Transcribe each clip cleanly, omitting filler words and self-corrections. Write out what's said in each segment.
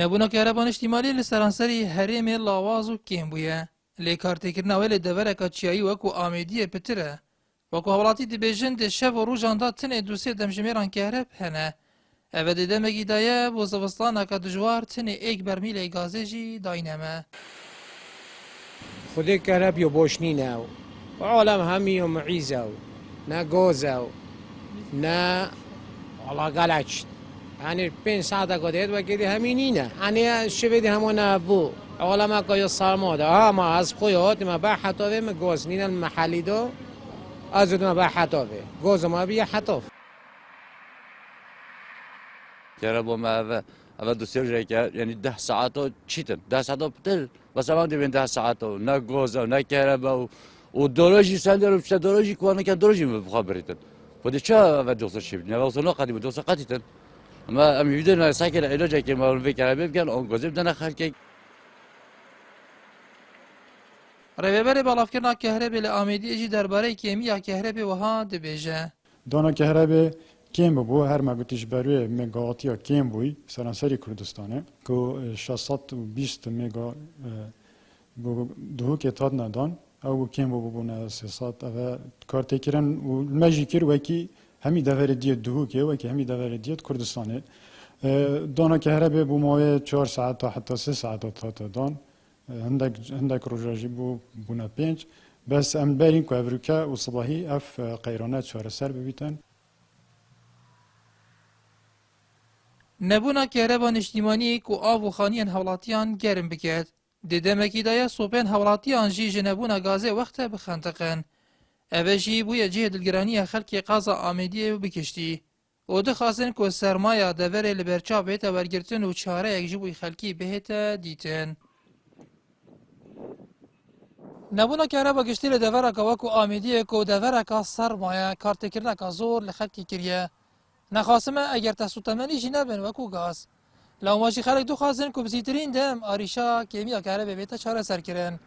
نبونا کهربان اجتماعی لسرانسری هرم لاواز و کم بویه. لی کارتکرنا ولی دورک چیایی وکو آمیدی پتره. وکو حوالاتی دبیجن ده شب و روزان دا تنه دوسیه دمجمیران کهرب هنه. اوه دیده مگی دایه بوزوستان اکا دجوار تنه ایک برمیل گازه جی داینمه. خودی کرب یا باشنی ناو و عالم همی و معیزه و نه گوزه و نه والله قلچت يعني 5 ساعة قديت وكذي همينينا يعني شبيدي همونا بو عالم اكو صارمود ما از خويات ما با حتى ما گوزنين المحلي دو ازود ما با حتى گوز ما بي حتى كهرباء ما اول دوسير جاي يعني 10 ساعات چيتن 10 ساعات بتل بس ما دي 10 ساعات نا گوز نا كهرباء و دروجي سندر و دروجي كوانا كان دروجي بخبريتن فدي چا اول دوسر شيب نه وصلنا قديم دوسر قاتيتن ما ام يدنا ساكن علاج كي ما في كهرباء كان اون گوز بدنا خلك رویبر بالافکرنا کهربی لآمیدی جی درباره کیمیا کهربی وها دبیجه. دانا كهرباء كم بو هر ما قلتش بروي ميجاواتيا كم بوي سرانسري كردستانه كو 620 ميجا بو دهو كتاد ندان او كم بو بونا 300 او كارتكرن والمجي كير وكي همي دفر ديت دهو كي وكي همي دفر ديت كردستانه دانا كهرباء بو مويه 4 ساعات حتى 6 ساعات تا دان هندك روجاجي بو بونا 5 بس ام برين كو افريكا وصباحي اف قيرانات شهر سر ببيتن نبونا کهربان اجتماعی کو آو و خانیان حولاتیان گرم بکد. دیده مکی دایه سوپین حولاتیان جی جنبونا گازه وقت بخندقن. اوه جی بوی جه دلگرانی خلکی قازا آمیدیه و بکشتی. او ده خواستن که سرمایه دوره لبرچا بهتا ورگرتن و چاره یک جبوی خلکی بهتا دیتن. نبونا کهربا گشتی لدوره که وکو آمیدیه که دوره که سرمایه کارتکرنه که زور لخلکی کریه. نخواسمه اگر تسوتمنی جی نبن وکو گاز. لو ماشي خلق دو خازن کو بزیترین دم آریشا کیمیا کهربا بیتا چاره سر کرن.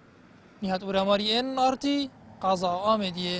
نهات اوراماری ان آرتی قضا آمدیه.